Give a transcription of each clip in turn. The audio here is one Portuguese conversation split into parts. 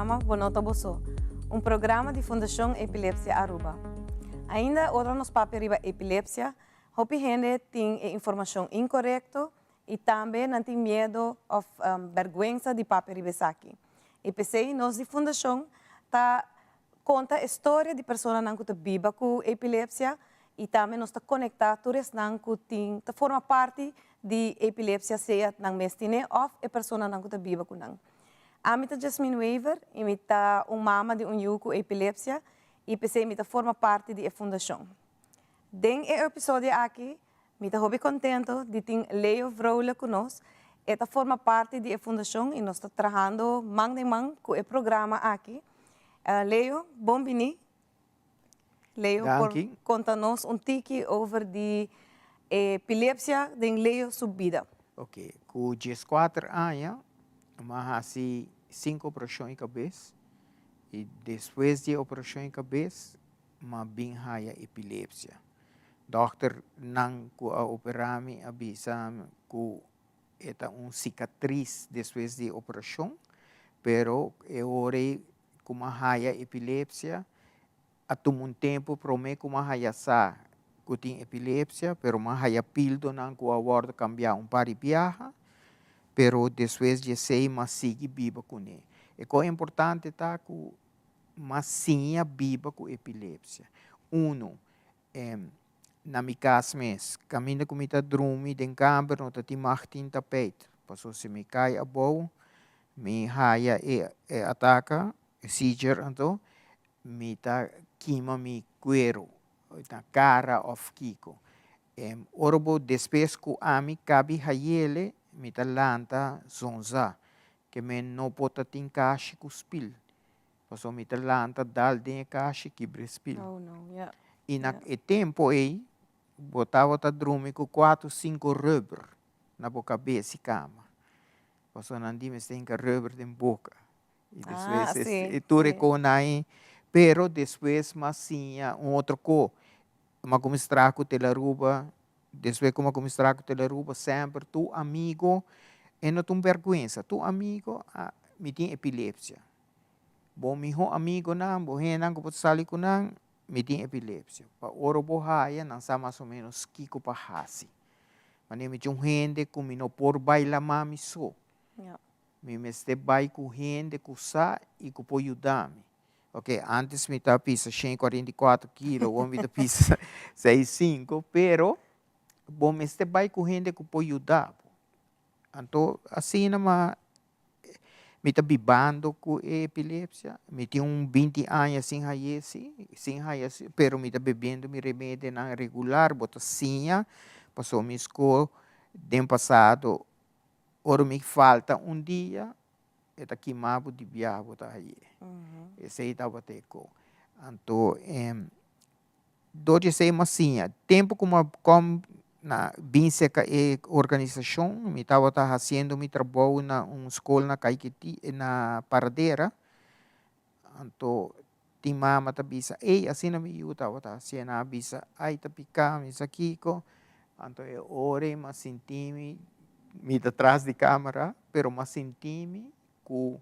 programa Bonota Boso, um programa de Fundação Epilepsia Aruba. Ainda outra nos papel riba epilepsia, hopi gente tem informação incorreta e também não tem medo ou vergonha de papel riba aqui. E pensei, nós de Fundação tá conta a história de pessoas que vivem com epilepsia e também nós está conectados que forma parte de epilepsia, seja na mestine ou a pessoa que vive com ela. A mim Jasmine Weaver, e me tá mama de yuko epilepsia e pensei me forma parte da fundação. Den episódio aqui, me tá hobby contento de ter Leo Vroule conosco. Esta forma parte da fundação e nós está trabalhando mão de mão com o programa aqui. Leo, bom-vindo. Leo, por contar-nos tiki over de epilepsia de Leo subida. Ok, com 14 anos, mas assim 5 operações de cabeça e depois de operação de cabeça, mas bem raia epilepsia. Dokter não operami avisa que é cicatriz depois de operação, pero agora com uma raia epilepsia, há um tempo promete que uma raia sa que tem epilepsia, pero uma raia pildo não que agora cambiar par de viaja, pero depois de 6 mas sigue viva com ele. É que é importante tá que mas sim viva com epilepsia. Na minha casa mesmo, caminho com muita dormir em câmara, não tem martin tapete. Passou se me cai a boa, me raia e ataca, seizure então, me tá queima me cuero, na cara of kiko. Orbo depois que a mim cabe raiele, me tá lanta zonza, que me não pode ter caixa com spil. Passou me tá lanta dal de caixa que spil. Oh no, yeah. E na tempo aí botava a dormir com 4, 5 rubber na boca cabeça e cama. Passou não diz tem que rubber de boca. E depois sim. tu reconhece, pero depois mas sim outro co, mas como estrago te la ruba, depois como estrago te la ruba sempre tu amigo e não tem vergonha, tu amigo me tem epilepsia. Bom meu amigo não, bom não que pode sair com não me tem epilepsia. Para oro bohaia, não sabe mais ou menos que para hasi. Mas me tem gente que me não por bailar mami só. Me este bai com gente que sa e que pode ajudar-me. Ok, antes me tá pisa 144 quilos, ou me tá pisa 65, pero bom me este bai com gente que pode ajudar. Então, assim me está bibando com epilepsia, me tem 20 anos sem raiz, pero me está bebendo me remédio não regular, bota sinha, passou me escola, dem passado, ora me falta dia, está queimado de viagem, bota aí. Esse aí estava teco. Então, dois semanas assim, tempo como na binseca e organização, me estava fazendo meu trabalho na escola na Caiqueti, na Paradeira. Então, tinha mama tabisa, assim na minha estava fazendo a bisa, ai tapica, isso aqui, então eu orei, mas senti-me atrás de câmera, pero mas senti-me que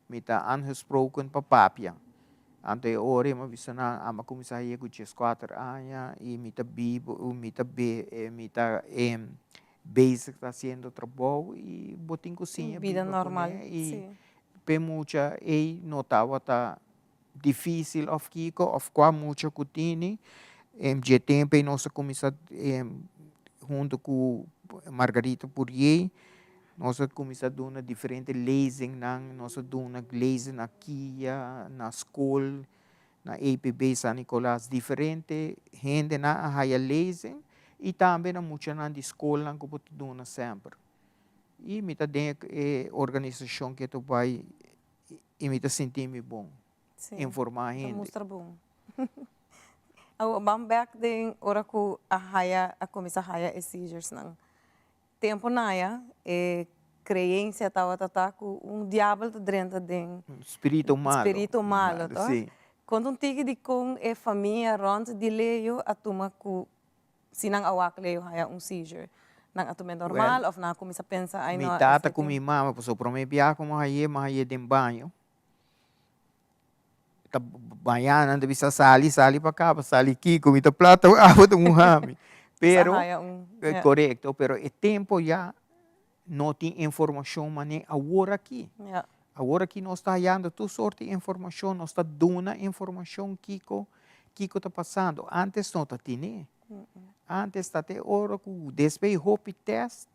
me está angesproken para papia. Então eu orei, mas bisa na ama começar a com 4 anos e me está vivo, me está basic fazendo trabalho e botin cozinha vida normal. E pe mucha e notava tá difícil of kiko of qua mucha cutini de tempo e nossa começar junto com Margarita Purier nós começamos a dar diferentes leising nós damos leising aqui na escola na APB San Nicolás diferente gente na haya leising e também na muita na escola que pode dar sempre e me tá dentro organização que tu vai e me tá sentindo bom informar a gente mostra bom vamos back de hora que a começar a haya seizures não tempo naia crença estava com diabo dentro de espírito malo tá sim. Quando tige de com a família rond de leio a tuma ku sinang awak leio haya seizure nang atume normal of na começa a pensar ai não tata com minha mama passou para mim viajar como aí mas aí de banho bayanan, bisa sali para cá, sali aqui, comida plata, abot um rami. Pero, Yeah. correto, pero o tempo já não tem informação, mas agora aqui. Yeah. Agora que nós está olhando toda sorte de informação, nós está dando informação que está passando. Antes não está tendo. Antes está até hora que depois do teste,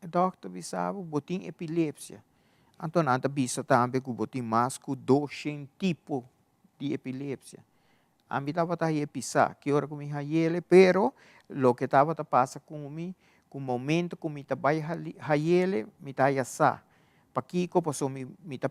o doutor bisava, botin epilepsia. Então, anda bisa também que botin mais que 200 tipos de epilepsia. A mim estava a pisar, que hora que me ele, pero lo que estava a passar comigo, com o momento que me estava a ele, me estava a sa. Para Kiko, passou me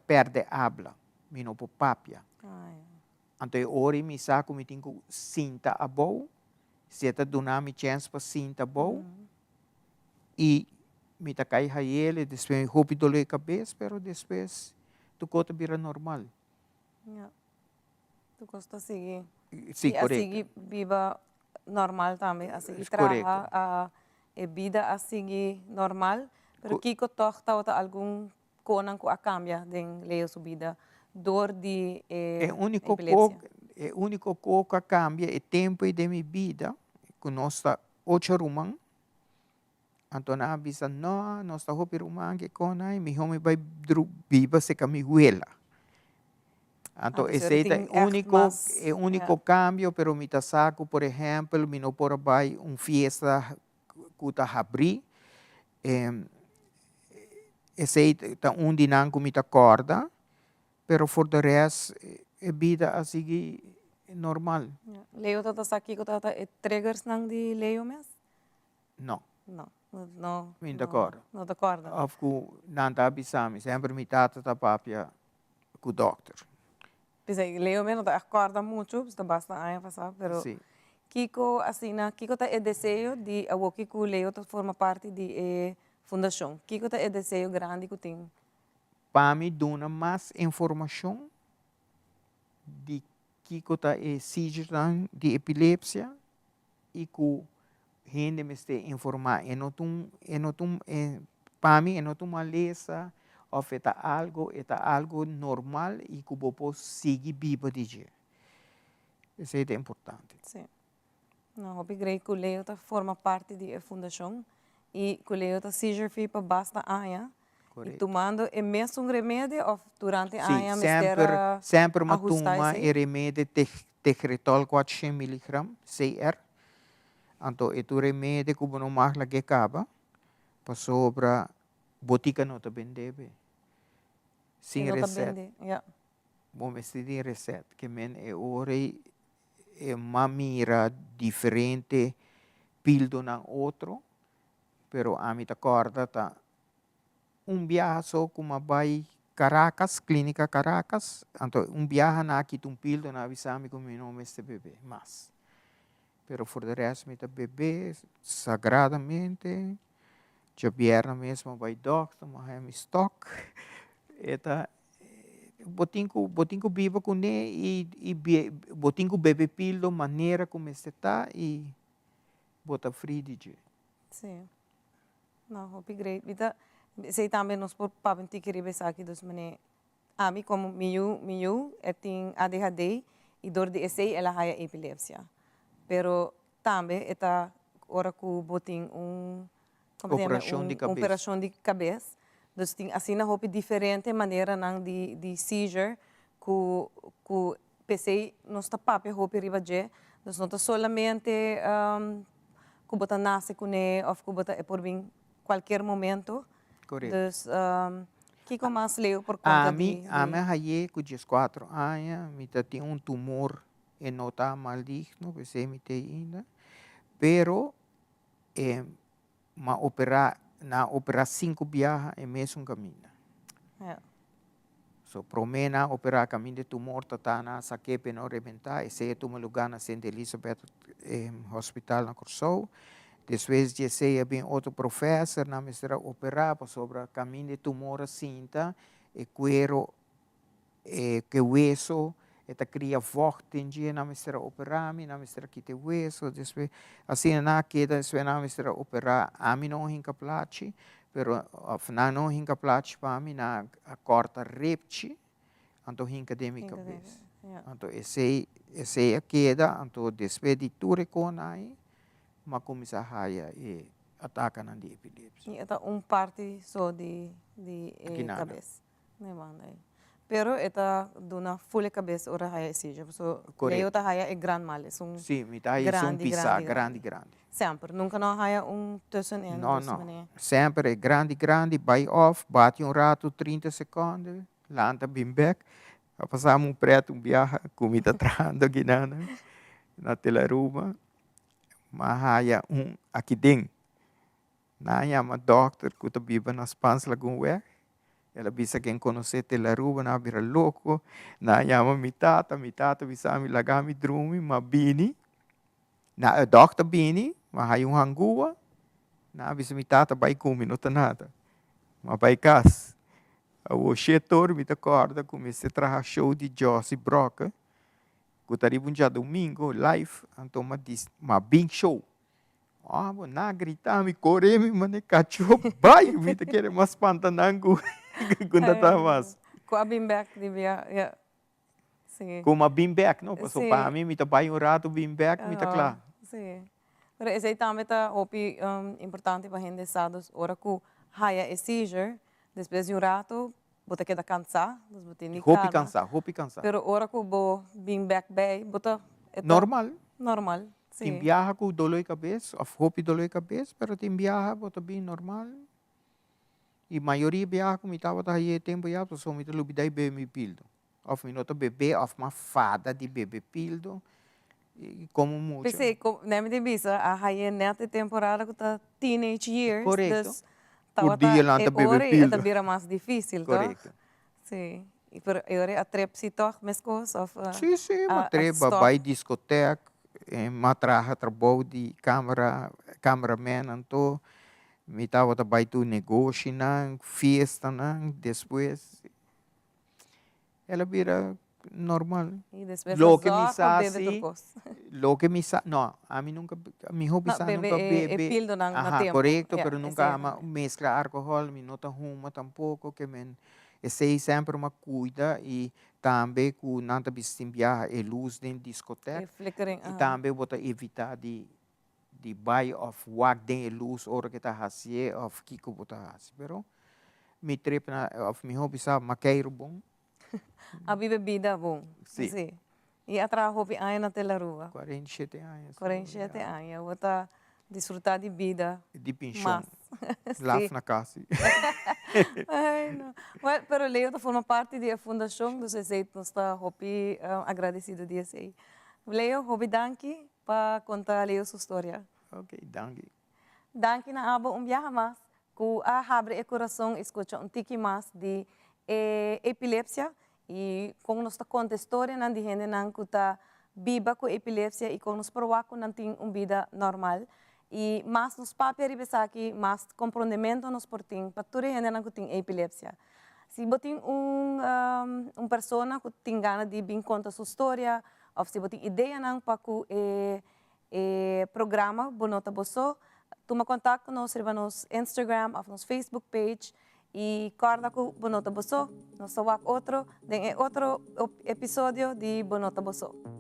perde habla, me não pode papia. Então, hora me saco, me tenho cinta a boa, se está dando me chance para cinta boa, e me está cai a ele, depois roupa dole a cabeça, pero depois tu conta vira normal. Yeah. Tu gosta seguir. Sim, e a seguir viva normal também, a seguir trabalhar a vida a seguir normal, pero Kiko torta outra algum conan que a cambia de leo sua vida dor de epilepsia. O único que cambia é o tempo de minha vida, que nós está 8 rumang, então na avisa não, nós está 8 rumang que conai, mi homem vai viva se camiguela. Então, esse é o único cambio, pero me tá saco, por exemplo, me não pode vai fiesta que tá abrir, esse é dinâmico me tá corda, pero for the rest, é vida assim normal. Leo tata aqui que tata triggers nang de Leo mes? Não. Não. Me acorda. Não te acorda. Of que não tá bisami, sempre me tata tá papia com o doctor. Pensei, Leo me não te acorda muito, está bastante anos passado, pero Sim. Kiko assim, Kiko tá é desejo de a Kiko Leo tá forma parte de fundação. Kiko tá é desejo grande que tem. Para mim, dona mais informação de Kiko tá é síndrome de epilepsia e que gente me está informar. Para mim, não uma lesa ou é algo normal e que eu posso seguir vivo de dia. Isso é importante. Sim. Não, obrigado que o Leo tá forma parte da fundação e que o Leo tá seizure free para basta anos. E tomando é mesmo remédio ou durante a anos sempre uma toma é remédio Tegretol 400 mg CR. Então, é o remédio que não mais que acaba para sobra botica não te vende. Sem receita. Bom, mas tem receita que é hora é uma mira diferente pil do não outro, pero a mim te acorda tá viaje só como vai Caracas, clínica Caracas, então viaje na aqui pil do na avisame como não me este bebê, mas pero for the rest me te bebê sagradamente, já vierna mesmo vai doctor, mas é stock, eta botinho viva com ele e botinho bebe pil da maneira como está e bota free de dia. Sim. Não, obrigado. Vida, sei também nós por paventir que revesar aqui dos mané. A mim como miu tem ADHD e dor de EC ela é epilepsia. Pero também está hora que botin operação de cabeça. Então, tem assim na roupa diferente maneira não de seizure que pensei não está papel roupa riba de, então não está solamente que bota nasce com ele ou que bota é por vir qualquer momento. Correto. Então, que como mais leu por conta de a minha raie com 14 anos, me tem tumor e não está maligno, pensei me tem ainda, pero na operar 5 viagens é mesmo caminho. So, promena operar caminho de tumor, tá na saquepe não rebentar, esse é um lugar na St. Elizabeth Hospital na Corsou. Depois de ser bem outro professor, na mestra operar sobre caminho de tumor cinta, e cuero, que hueso, eta cria forte em dia na mestra operar, na mestra que te hueso, depois assim na queda, depois na mestra operar, a mim não hinca plache, pero afinal não hinca plache para mim na corta repte, então hinca de minha cabeça. Yeah. Então, esse queda, então, depois de tudo com aí, mas começa a raia e ataca na epilepsia. E ita parte só Aqui nada. cabeça. Não é banda aí. Pero ita duna full cabeça ora haya seja. So, Correto. leo ta haya gran mal. Sim, me dá isso pisar grande. Sempre. Nunca não haya tussenin. Não. Sempre é grande, vai off, bate rato, 30 segundos, lanta bem back. Passamos preto, viaja, comida trando aqui na Telaruba. Mas haya aqui dentro. Haya uma doctor que está viva nas pans lagun weg. Ela bisa quem conhecer Telaruba, na vira louco. Haya uma mitata, bisa mi lagami drumi, ma bini. Na doctor bini, mas haya hangua. Na bisa mitata vai minutos nada. Mas vai cas. O setor me acorda, comecei a trabalhar show de Josie Broca. Que estava um dia domingo, live, então uma big show. Na gritar, me correr, me mane cachorro, vai, me querer mais pantanango, quando estava. Com a bimback devia, yeah. Sim. Com uma bimback, não? Passou para Sim. mim, me vai rato bimback, me claro. Sim. Pero esse também tá importante para a gente saber, ora que haya seizure, depois de rato, bota queda cansar, Roupa cansar. Pero ora que bo bimback bay, bota normal. Sim. Tem viaja com dor de cabeça, roupa dor de cabeça, pero tem viaja, bota bem normal. E a maioria viaja com me estava aí tempo já, só me lubidai bebe me pildo. Of me nota bebê, of uma fada de bebê pildo. E como muito. Pensei, nem me debisa, a raia neta temporada que tá teenage years. Correto. Por dia lá tá bebê pildo. Ora vira mais difícil, correto. Sim. E por agora a trep-se toch, mas coisas. Sim, uma trepa, vai discoteca, matraha trabalho de cameraman, então, me estava também tu negócio, festa, depois, ela vira normal. E depois lo que me sabe, não, a mim nunca, a mim hobby nunca bebe. Pildo na tempo. Correto, pero nunca mescla álcool, me nota huma tampouco, que esse sempre uma cuida e também com nada viajar e luz dentro da discoteca. E também bota evitar de buy of wag dentro da luz hora que está hasie of kiko bota hasie. Pero me trip na of me hobby sabe maqueiro bom. A bebida bom. Sim. E atrás hobby aí na Telaruba. 47 anos. 47 anos. Bota desfrutar de vida. De pinchão. Lá na casa. Ai, não. Well, pero Leo forma parte da fundação do CC, nós está hopi agradecido de esse. Leo, hopi danke para contar Leo sua história. Ok, danke. Danke na abo viaje mais, que abre o coração escuta tiki mais de epilepsia e como nós está conta história nan de gente nan que está viva com epilepsia e como nos provar que não tem vida normal. E mais nos papéis aqui, mais compreendimento nos portem para toda gente que tem epilepsia. Se você tem uma pessoa que tem ganas de vir contar sua história, ou se você tem ideia para que o programa Bonota Bosso, toma contato conosco no Instagram ou no Facebook page e corda com Bonota Bosso. Nós vamos outro episódio de Bonota Bosso.